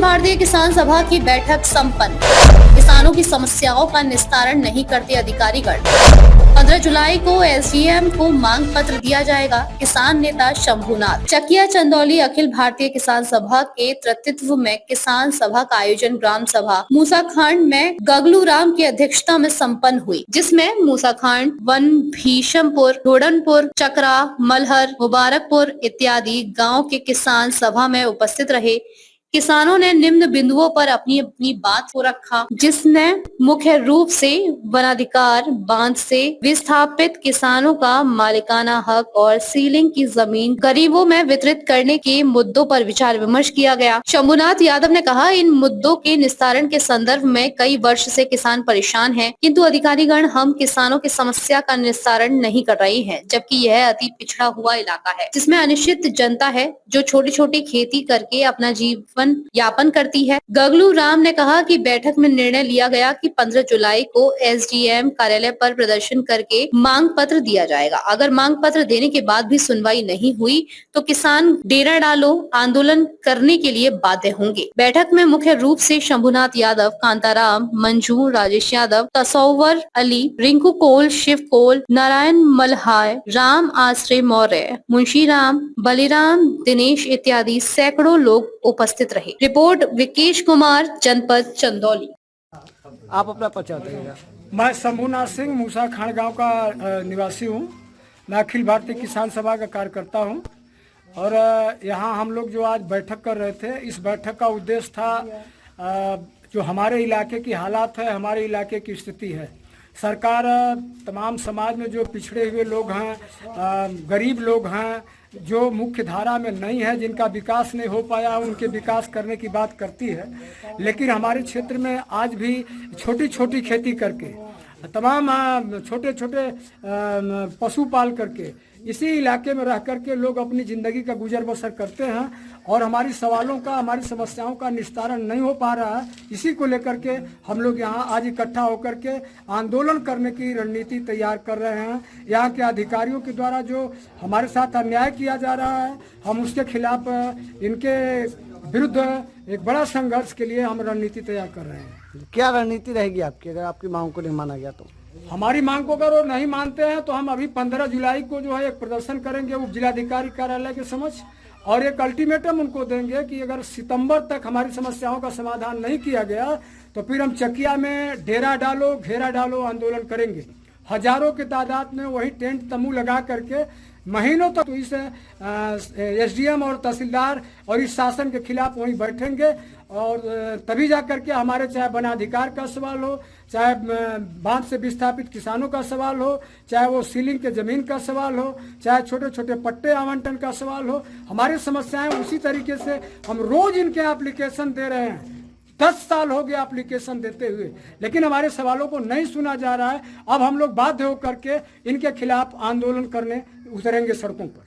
भारतीय किसान सभा की बैठक संपन्न। किसानों की समस्याओं का निस्तारण नहीं करते अधिकारीगण। 15 जुलाई को एसडीएम को मांग पत्र दिया जाएगा। किसान नेता शंभुनाथ। चकिया चंदौली अखिल भारतीय किसान सभा के नेतृत्व में किसान सभा का आयोजन ग्राम सभा मूसाखांड में गगलू राम की अध्यक्षता में संपन्न हुई, जिसमें मूसाखांड, वन भीषमपुर, ढोडनपुर, चकरा, मलहर, मुबारकपुर इत्यादि गाँव के किसान सभा में उपस्थित रहे। किसानों ने निम्न बिंदुओं पर अपनी अपनी बात को रखा, जिसमें मुख्य रूप से वनाधिकार बांध से विस्थापित किसानों का मालिकाना हक और सीलिंग की जमीन गरीबों में वितरित करने के मुद्दों पर विचार विमर्श किया गया। शंभुनाथ यादव ने कहा, इन मुद्दों के निस्तारण के संदर्भ में कई वर्ष से किसान परेशान हैं, किंतु अधिकारीगण हम किसानों की समस्या का निस्तारण नहीं कर रही है, जबकि यह अति पिछड़ा हुआ इलाका है, जिसमें अनिश्चित जनता है जो छोटी छोटी खेती करके अपना जीवन यापन करती है। गगलू राम ने कहा कि बैठक में निर्णय लिया गया कि 15 जुलाई को एसडीएम कार्यालय पर प्रदर्शन करके मांग पत्र दिया जाएगा। अगर मांग पत्र देने के बाद भी सुनवाई नहीं हुई तो किसान डेरा डालो आंदोलन करने के लिए बाध्य होंगे। बैठक में मुख्य रूप से शंभुनाथ यादव, कांताराम, मंजू, राजेश यादव, तसौवर अली, रिंकू कोल, शिव कोल, नारायण मल्हाय, राम आश्रय मौर्य, मुंशी राम, बलिराम, दिनेश इत्यादि सैकड़ों लोग उपस्थित रहे। रिपोर्ट विकेश कुमार, जनपद चंदौली। आप अपना परिचय बताइएगा। मैं शंभुनाथ सिंह मूसाखांड गांव का निवासी हूं। मैं अखिल भारतीय किसान सभा का कार्यकर्ता हूं और यहां हम लोग जो आज बैठक कर रहे थे, इस बैठक का उद्देश्य था जो हमारे इलाके की हालात है, हमारे इलाके की स्थिति है। सरकार तमाम समाज में जो पिछड़े हुए लोग हैं, गरीब लोग हैं, जो मुख्य धारा में नहीं है, जिनका विकास नहीं हो पाया, उनके विकास करने की बात करती है। लेकिन हमारे क्षेत्र में आज भी छोटी छोटी खेती करके, तमाम छोटे छोटे पशु पाल करके, इसी इलाके में रह करके लोग अपनी ज़िंदगी का गुजर बसर करते हैं और हमारी सवालों का, हमारी समस्याओं का निस्तारण नहीं हो पा रहा है। इसी को लेकर के हम लोग यहाँ आज इकट्ठा होकर के आंदोलन करने की रणनीति तैयार कर रहे हैं। यहाँ के अधिकारियों के द्वारा जो हमारे साथ अन्याय किया जा रहा है, हम उसके खिलाफ, इनके विरुद्ध एक बड़ा संघर्ष के लिए हम रणनीति तैयार कर रहे हैं। क्या रणनीति रहेगी आपकी अगर आपकी मांग को नहीं माना गया तो? हमारी मांग को अगर वो नहीं मानते हैं तो हम अभी 15 जुलाई को जो है एक प्रदर्शन करेंगे उप जिलाधिकारी कार्यालय के समक्ष और एक अल्टीमेटम उनको देंगे कि अगर सितंबर तक हमारी समस्याओं का समाधान नहीं किया गया तो फिर हम चकिया में डेरा डालो घेरा डालो आंदोलन करेंगे। हजारों की तादाद में वही टेंट तम्बू लगा करके महीनों तक तो इस एसडीएम और तहसीलदार और इस शासन के खिलाफ वहीं बैठेंगे और तभी जा करके हमारे चाहे वनाधिकार का सवाल हो, चाहे बांध से विस्थापित किसानों का सवाल हो, चाहे वो सीलिंग के ज़मीन का सवाल हो, चाहे छोटे छोटे पट्टे आवंटन का सवाल हो, हमारी समस्याएं उसी तरीके से हम रोज इनके एप्लीकेशन दे रहे हैं। 10 साल हो गया एप्लीकेशन देते हुए, लेकिन हमारे सवालों को नहीं सुना जा रहा है। अब हम लोग बाध्य होकर के इनके खिलाफ आंदोलन करने उतरेंगे सड़कों पर।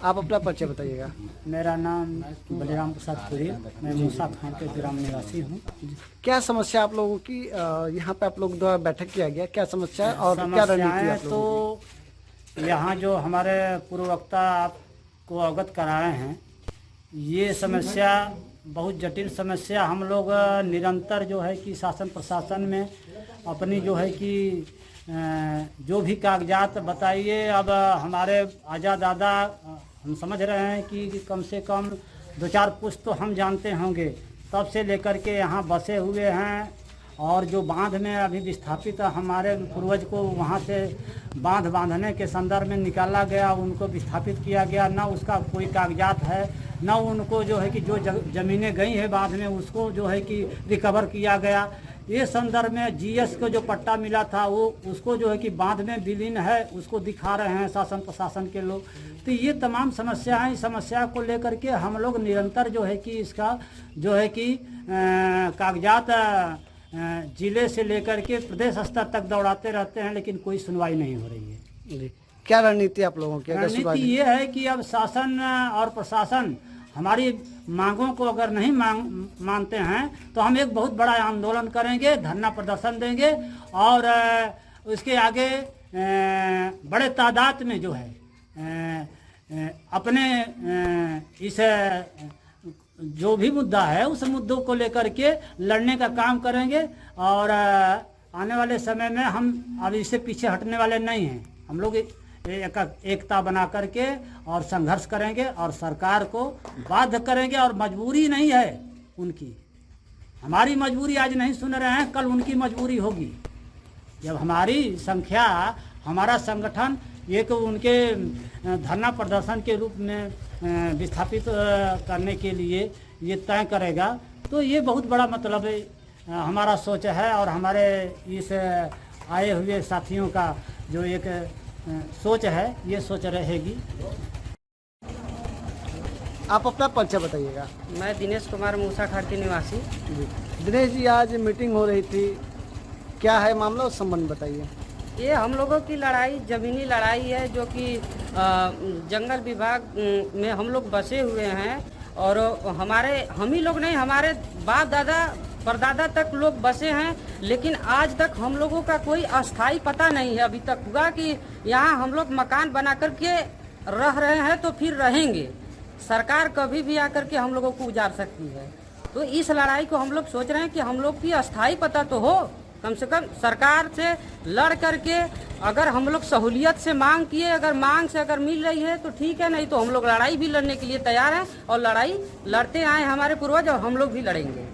आप अपना परिचय बताइएगा। मेरा नाम बलिराम प्रसाद पुरी, मैं मूसाखांड के ग्राम निवासी हूँ। क्या समस्या आप लोगों की यहाँ पे आप लोग द्वारा बैठक किया गया, क्या समस्या और क्या रणनीति आप लोगों की? तो यहाँ जो हमारे पूर्व वक्ता आपको अवगत कराए हैं, ये समस्या बहुत जटिल समस्या। हम लोग निरंतर जो है कि शासन प्रशासन में अपनी जो है कि जो भी कागजात बताइए, अब हमारे आजा दादा हम समझ रहे हैं कि कम से कम 2-4 पुश्त तो हम जानते होंगे, तब से लेकर के यहाँ बसे हुए हैं। और जो बांध में अभी विस्थापित हमारे पूर्वज को वहाँ से बांध बांधने के संदर्भ में निकाला गया, उनको विस्थापित किया गया, ना उसका कोई कागजात है, ना उनको जो है कि जो ज़मीनें गई हैं बांध में उसको जो है कि रिकवर किया गया। ये संदर्भ में जीएस को जो पट्टा मिला था वो उसको जो है कि बांध में विलीन है, उसको दिखा रहे हैं शासन प्रशासन के लोग। तो ये तमाम समस्याएं, इस समस्या को लेकर के हम लोग निरंतर जो है कि इसका जो है कि कागजात जिले से लेकर के प्रदेश स्तर तक दौड़ाते रहते हैं, लेकिन कोई सुनवाई नहीं हो रही है। जी, क्या रणनीति आप लोगों की? रणनीति ये है कि अब शासन और प्रशासन हमारी मांगों को अगर नहीं मानते हैं तो हम एक बहुत बड़ा आंदोलन करेंगे, धरना प्रदर्शन देंगे और उसके आगे बड़े तादाद में जो है अपने इस जो भी मुद्दा है उस मुद्दों को लेकर के लड़ने का काम करेंगे। और आने वाले समय में हम अब इससे पीछे हटने वाले नहीं हैं। हम लोग एकता बना करके और संघर्ष करेंगे और सरकार को बाध्य करेंगे। और मजबूरी नहीं है उनकी, हमारी मजबूरी आज नहीं सुन रहे हैं, कल उनकी मजबूरी होगी। जब हमारी संख्या, हमारा संगठन एक उनके धरना प्रदर्शन के रूप में विस्थापित करने के लिए ये तय करेगा, तो ये बहुत बड़ा मतलब हमारा सोच है। और हमारे इस आए हुए साथियों का जो एक सोच है, ये सोच रहेगी। आप अपना परिचय बताइएगा। मैं दिनेश कुमार मूसाखाड़ के निवासी। जी दिनेश जी, आज मीटिंग हो रही थी, क्या है मामला, उस संबंध बताइए। ये हम लोगों की लड़ाई ज़मीनी लड़ाई है, जो कि जंगल विभाग में हम लोग बसे हुए हैं। और हम ही लोग नहीं, हमारे बाप दादा परदादा तक लोग बसे हैं, लेकिन आज तक हम लोगों का कोई अस्थाई पता नहीं है अभी तक हुआ कि यहाँ हम लोग मकान बना करके रह रहे हैं तो फिर रहेंगे। सरकार कभी भी आकर के हम लोगों को उजाड़ सकती है। तो इस लड़ाई को हम लोग सोच रहे हैं कि हम लोग की अस्थाई पता तो हो, कम से कम सरकार से लड़ करके अगर हम लोग सहूलियत से मांग किए, अगर मांग से अगर मिल रही है तो ठीक है, नहीं तो हम लोग लड़ाई भी लड़ने के लिए तैयार हैं। और लड़ाई लड़ते आए हमारे पूर्वज और हम लोग भी लड़ेंगे।